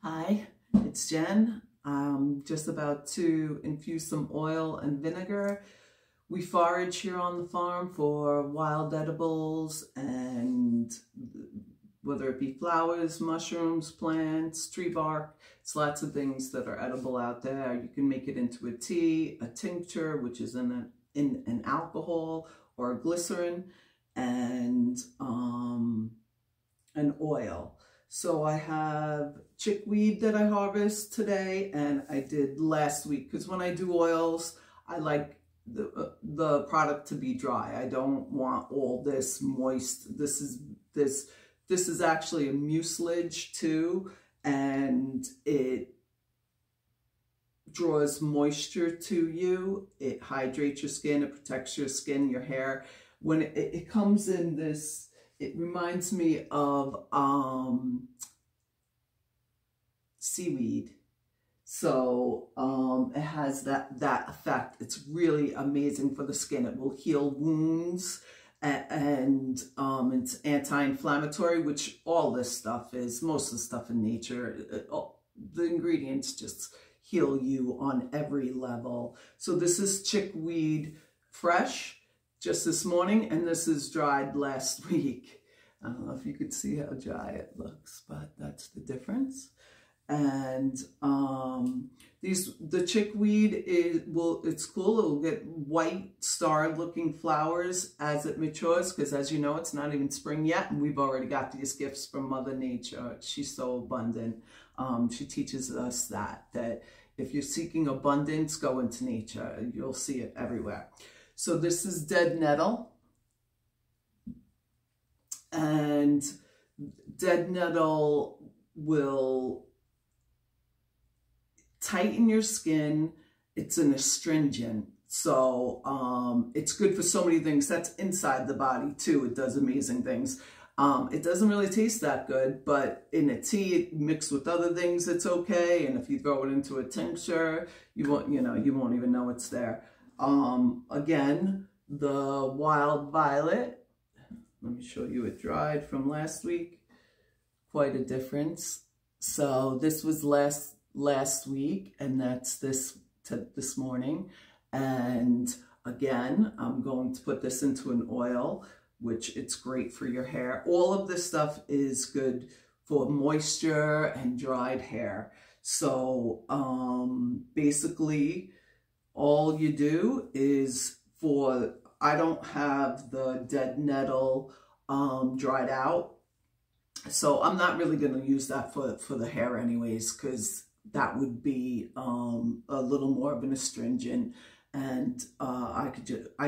Hi, it's Jen. I'm just about to infuse some oil and vinegar. We forage here on the farm for wild edibles, and whether it be flowers, mushrooms, plants, tree bark, it's lots of things that are edible out there. You can make it into a tea, a tincture, which is in an alcohol or a glycerin, and an oil. So I have chickweed that I harvest today, and I did last week, because when I do oils, I like the product to be dry. I don't want all this moist. This is actually a mucilage too, and it draws moisture to you. It hydrates your skin, it protects your skin, your hair. When it comes in this, it reminds me of seaweed. So it has that effect. It's really amazing for the skin. It will heal wounds, and it's anti-inflammatory, which all this stuff is. Most of the stuff in nature, the ingredients just heal you on every level. So this is chickweed fresh, just this morning, and this is dried last week. I don't know if you could see how dry it looks, but that's the difference. And the chickweed it's cool. It will get white star-looking flowers as it matures, because as you know, it's not even spring yet, and we've already got these gifts from Mother Nature. She's so abundant. She teaches us that if you're seeking abundance, go into nature. You'll see it everywhere. So this is dead nettle, and dead nettle will tighten your skin. It's an astringent, so it's good for so many things. That's inside the body too. It does amazing things. It doesn't really taste that good, but in a tea, mixed with other things, it's okay. And if you throw it into a tincture, you won't even know it's there. Again, the wild violet, let me show you it dried from last week. Quite a difference. So this was last week, and that's this morning. And again, I'm going to put this into an oil, which it's great for your hair. All of this stuff is good for moisture and dried hair. So basically, all you do is I don't have the dead nettle dried out, so I'm not really going to use that for the hair anyways, because that would be a little more of an astringent, and I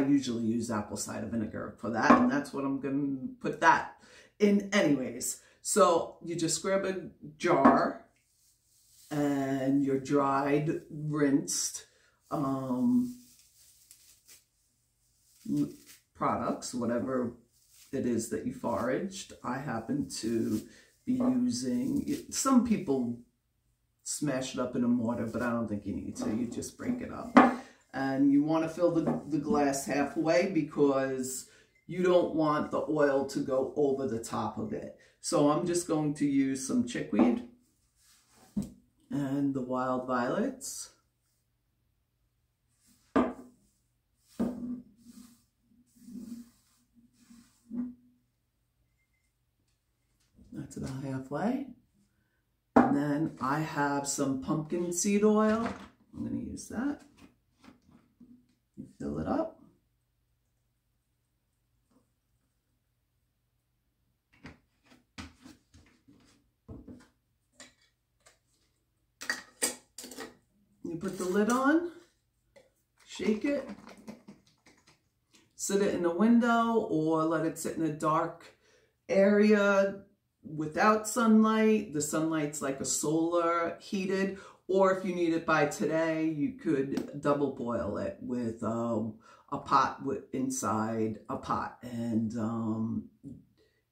usually use apple cider vinegar for that, and that's what I'm going to put that in anyways. So you just grab a jar and your dried, rinsed products, whatever it is that you foraged. I happen to be using, some people smash it up in a mortar, but I don't think you need to. You just break it up. And you want to fill the glass halfway, because you don't want the oil to go over the top of it. So I'm just going to use some chickweed and the wild violets. That's about halfway. And then I have some pumpkin seed oil. I'm going to use that. You fill it up. You put the lid on, shake it, sit it in a window, or let it sit in a dark area without sunlight. The sunlight's like a solar heated, or if you need it by today, you could double boil it with a pot inside a pot, and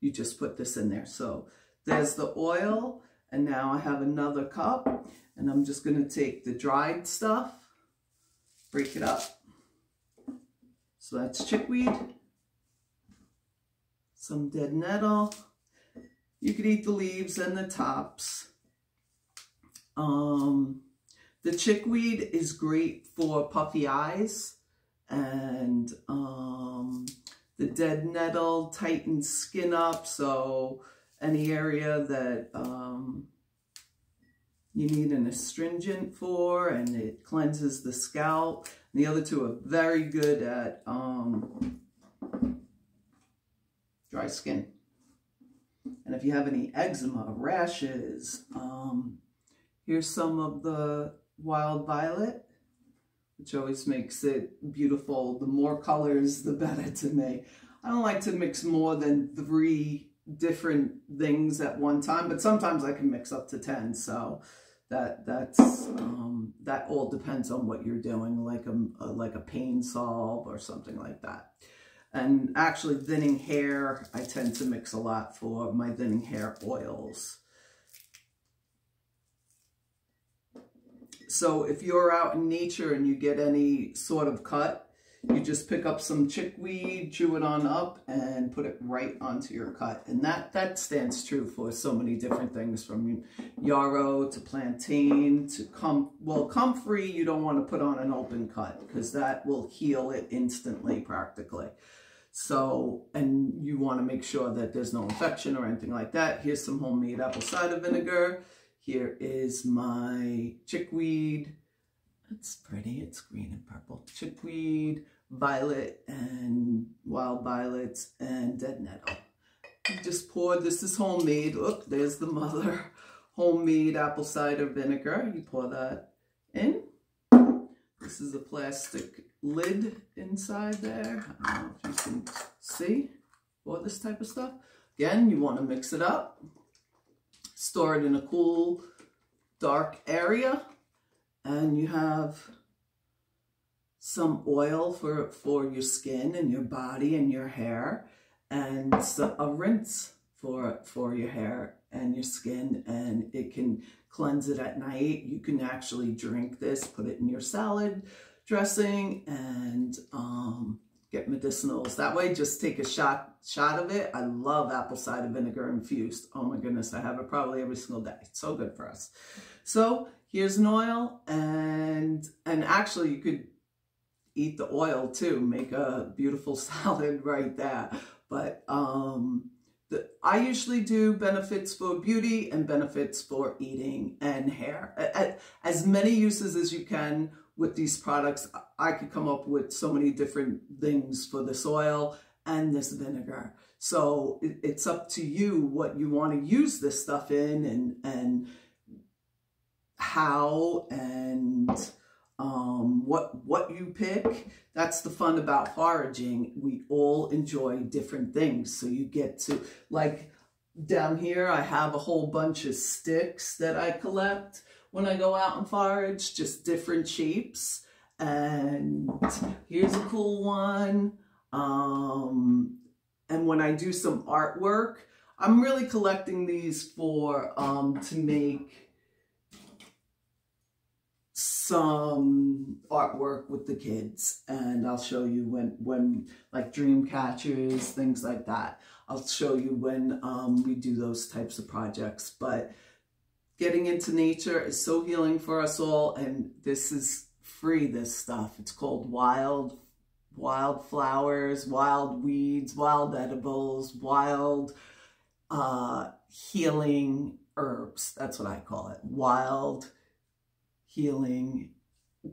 you just put this in there. So there's the oil, and now I have another cup, and I'm just going to take the dried stuff, break it up. So that's chickweed, some dead nettle. You could eat the leaves and the tops. The chickweed is great for puffy eyes, and the dead nettle tightens skin up, so any area that you need an astringent for, and it cleanses the scalp. And the other two are very good at dry skin. And if you have any eczema, rashes, here's some of the wild violet, which always makes it beautiful. The more colors, the better to me. I don't like to mix more than 3 different things at one time, but sometimes I can mix up to 10. So that all depends on what you're doing, like a pain solve or something like that. And actually, thinning hair, I tend to mix a lot for my thinning hair oils. So if you're out in nature and you get any sort of cut, you just pick up some chickweed, chew it on up, and put it right onto your cut. And that stands true for so many different things, from yarrow to plantain to comfrey. You don't want to put on an open cut because that will heal it instantly practically. So, and you want to make sure that there's no infection or anything like that. Here's some homemade apple cider vinegar. Here is my chickweed. It's pretty, it's green and purple. Chickweed, violet, and wild violets, and dead nettle. You just pour, this is homemade. Look, there's the mother. Homemade apple cider vinegar. You pour that in. This is a plastic lid inside there. I don't know if you can see for this type of stuff. Again, you want to mix it up. Store it in a cool, dark area. And you have some oil for your skin and your body and your hair. And a rinse for your hair and your skin. And it can cleanse it at night. You can actually drink this, put it in your salad dressing, and get medicinals. That way, just take a shot of it. I love apple cider vinegar infused. Oh my goodness, I have it probably every single day. It's so good for us. So here's an oil, and actually you could eat the oil too. Make a beautiful salad right there. But I usually do benefits for beauty and benefits for eating and hair. As many uses as you can with these products. I could come up with so many different things for this oil and this vinegar. So it's up to you what you want to use this stuff in, and how, and what you pick. That's the fun about foraging. We all enjoy different things. So you get to, like down here, I have a whole bunch of sticks that I collect when I go out and forage, just different shapes. And here's a cool one. And when I do some artwork, I'm really collecting these for, to make some artwork with the kids. And I'll show you when like dream catchers, things like that. I'll show you when we do those types of projects. But getting into nature is so healing for us all, and this is free, this stuff. It's called wild flowers, wild weeds, wild edibles, wild healing herbs. That's what I call it. Wild healing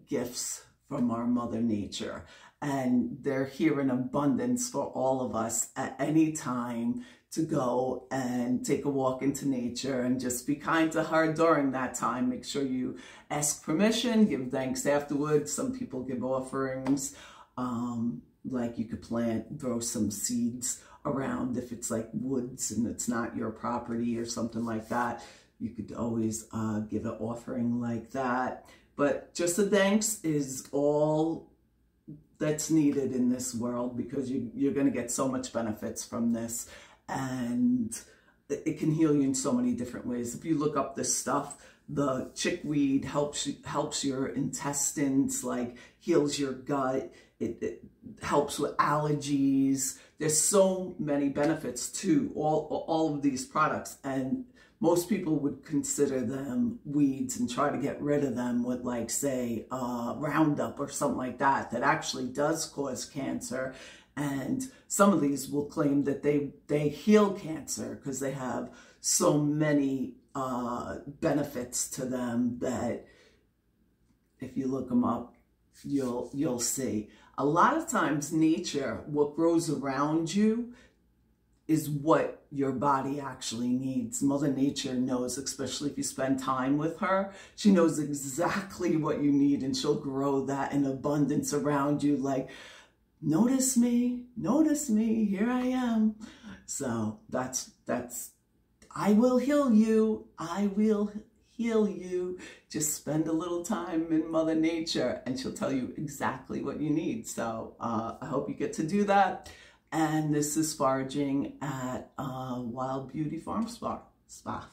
gifts from our Mother Nature. And they're here in abundance for all of us at any time to go and take a walk into nature and just be kind to her during that time. Make sure you ask permission, give thanks afterwards. Some people give offerings, like you could throw some seeds around if it's like woods and it's not your property or something like that. You could always give an offering like that. But just a thanks is all that's needed in this world, because you're going to get so much benefits from this. And it can heal you in so many different ways. If you look up this stuff, the chickweed helps your intestines, like heals your gut. It helps with allergies. There's so many benefits to all of these products. And most people would consider them weeds and try to get rid of them with, like, say, Roundup or something like that, that actually does cause cancer. And some of these will claim that they heal cancer because they have so many benefits to them that if you look them up, you'll see. A lot of times nature, what grows around you is what your body actually needs. Mother Nature knows, especially if you spend time with her, she knows exactly what you need, and she'll grow that in abundance around you. Like, notice me, here I am. So that's, I will heal you, I will heal you. Just spend a little time in Mother Nature and she'll tell you exactly what you need. So I hope you get to do that. And this is foraging at Wild Beauty Farm Spa.